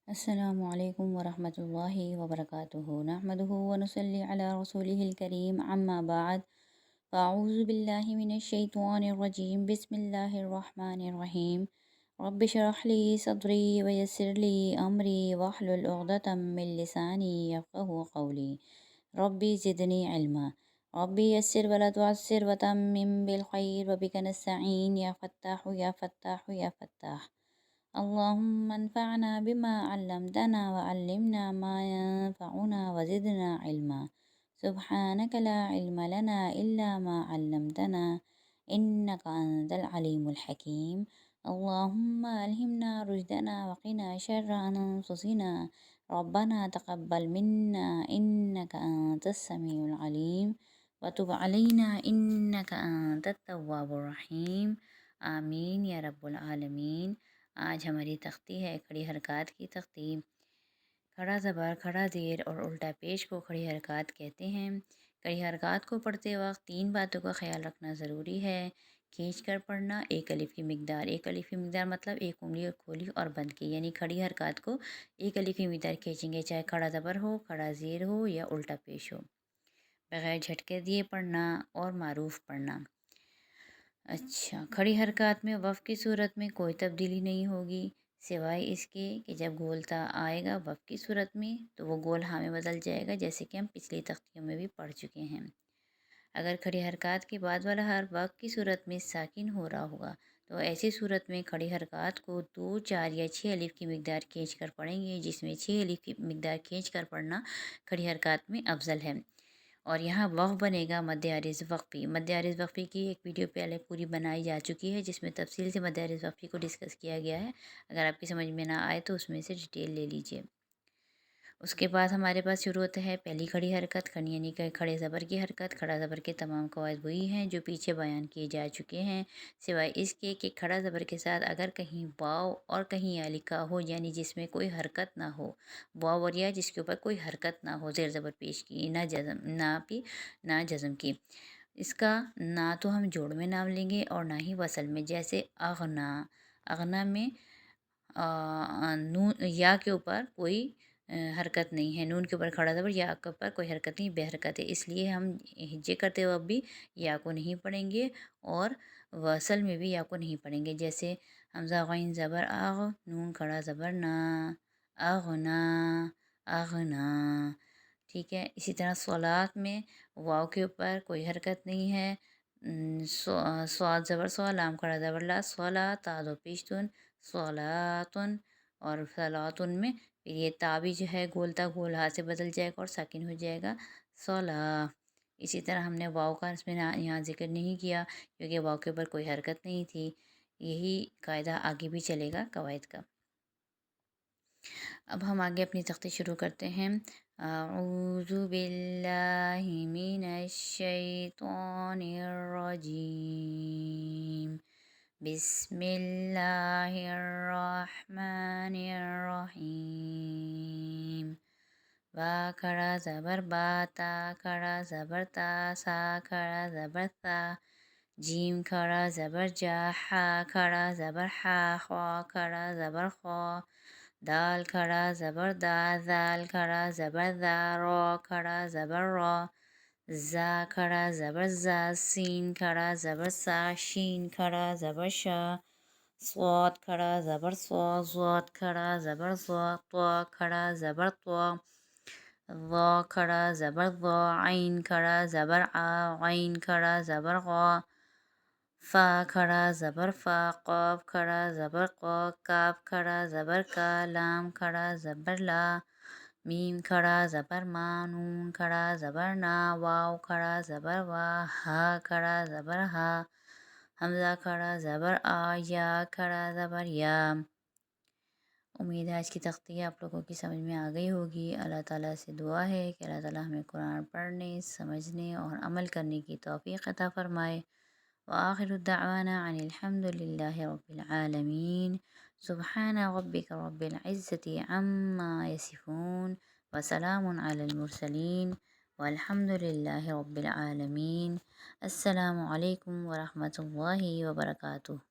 السلام علیکم ورحمۃ اللہ وبرکاتہ نحمدہ ونصلی علی رسولہ الکریم اما بعد فاعوذ باللہ من الشیطان الرجیم بسم اللہ الرحمن الرحیم رب اشرح لی صدری ویسر لی امری واحلل عقدۃ من لسانی یفقہوا قولی ربی زدنی علما ربی یسر ولا تعسر وتمم بالخیر وبک نستعین یا فتاح یا فتاح یا فتاح اللهم انفعنا بما علمتنا وعلمنا ما ينفعنا وزدنا علما سبحانك لا علم لنا إلا ما علمتنا إنك أنت العليم الحكيم اللهم ألهمنا رشدنا وقنا شر أنفسنا ربنا تقبل منا إنك أنت السميع العليم وتب علينا إنك أنت التواب الرحيم آمین یا رب العالمین۔ آج ہماری تختی ہے کھڑی حرکات کی تختی۔ کھڑا زبر، کھڑا زیر اور الٹا پیش کو کھڑی حرکات کہتے ہیں۔ کھڑی حرکات کو پڑھتے وقت تین باتوں کا خیال رکھنا ضروری ہے۔ کھینچ کر پڑھنا، ایک الف کی مقدار، ایک الف کی مقدار مطلب ایک انگلی کھولی اور بند کی، یعنی کھڑی حرکات کو ایک الف کی مقدار کھینچیں گے، چاہے کھڑا زبر ہو، کھڑا زیر ہو یا الٹا پیش ہو۔ بغیر جھٹکے دیے پڑھنا اور معروف پڑھنا۔ اچھا، کھڑی حرکات میں وقف کی صورت میں کوئی تبدیلی نہیں ہوگی سوائے اس کے کہ جب گولتا آئے گا وقف کی صورت میں تو وہ گول ہاں میں بدل جائے گا، جیسے کہ ہم پچھلی تختیوں میں بھی پڑھ چکے ہیں۔ اگر کھڑی حرکات کے بعد والا حرف وقف کی صورت میں ساکن ہو رہا ہوگا تو ایسی صورت میں کھڑی حرکات کو 2، 4 یا 6 الف کی مقدار کھینچ کر پڑھیں گے، جس میں 6 الف کی مقدار کھینچ کر پڑھنا کھڑی حرکات میں افضل ہے۔ اور یہاں وقف بنے گا مد عارض وقفی۔ مد عارض وقفی کی ایک ویڈیو پہلے پوری بنائی جا چکی ہے، جس میں تفصیل سے مد عارض وقفی کو ڈسکس کیا گیا ہے۔ اگر آپ کی سمجھ میں نہ آئے تو اس میں سے ڈیٹیل لے لیجئے۔ اس کے بعد ہمارے پاس شروع ہوتا ہے پہلی کھڑی حرکت، یعنی کہ کھڑے زبر کی حرکت۔ کھڑا زبر کے تمام قواعد وہی ہیں جو پیچھے بیان کیے جا چکے ہیں، سوائے اس کے کہ کھڑا زبر کے ساتھ اگر کہیں واو اور کہیں یا لکھا ہو، یعنی جس میں کوئی حرکت نہ ہو، واو اور یا جس کے اوپر کوئی حرکت نہ ہو، زیر زبر پیش کی، نہ جزم کی، اس کا نہ تو ہم جوڑ میں نام لیں گے اور نہ ہی وصل میں، جیسے اغنا۔ اغنا میں نون یا کے اوپر کوئی حرکت نہیں ہے، نون کے اوپر کھڑا زبر، یا کے اوپر کوئی حرکت نہیں، بے حرکت ہے، اس لیے ہم ہجے کرتے وقت بھی یا کو نہیں پڑھیں گے اور وصل میں بھی یا کو نہیں پڑھیں گے، جیسے حمزہ غین زبر اغ، نون کھڑا زبر نا، اغنا، اغنا، ٹھیک ہے۔ اسی طرح صلات میں واو کے اوپر کوئی حرکت نہیں ہے، صاد زبر صا، لام کھڑا زبر لا، صلا، تا دو پیشتن، صلاتن، اور صلاتن میں پھر یہ تا بھی جو ہے گولتا گول ہاتھ سے بدل جائے گا اور ساکن ہو جائے گا، صلا۔ اسی طرح ہم نے واو کا اس میں یہاں ذکر نہیں کیا کیونکہ واو کے اوپر کوئی حرکت نہیں تھی۔ یہی قاعدہ آگے بھی چلے گا قواعد کا۔ اب ہم آگے اپنی تختی شروع کرتے ہیں۔ اعوذ باللہ من الشیطان الرجیم، بسم اللہ الرحمن الرحیم۔ با کھڑا زبر با، تا کھڑا زبر تا، سا کھڑا زبر تا، جیم کھڑا زبر جا، حا کھڑا زبر حا، خوا کھڑا زبر خوا، دال کھڑا زبر دا، ذال کھڑا زبر ذا، را کھڑا زبر را، زا کھڑا زبر زا، سین کھڑا زبر سا، شین کھڑا زبر شا، صاد کھڑا زبر صا، ضاد کھڑا زبر ضا، طا کھڑا زبر طا، ظا کھڑا زبر ظا، عین کھڑا زبر آ، عین کھڑا زبر غا، فا کھڑا زبر فا، قاف کھڑا زبر قا، کاف کھڑا زبر کا، لام کھڑا زبر لا، میم کھڑا زبر ما، نون کھڑا زبر نا، واو کھڑا زبر وا، ہا کھڑا زبر ہا، حمزہ کھڑا زبر آ، یا کھڑا زبر یا۔ امید ہے آج کی تختی آپ لوگوں کی سمجھ میں آ گئی ہوگی۔ اللہ تعالیٰ سے دعا ہے کہ اللہ تعالیٰ ہمیں قرآن پڑھنے، سمجھنے اور عمل کرنے کی توفیق عطا فرمائے۔ وآخر الدعوانا عن الحمد للہ رب العالمین۔ سبحان ربک رب العزة عما یصفون وسلام علی المرسلین والحمد للہ رب العالمین۔ السلام علیکم ورحمۃ اللہ وبرکاتہ۔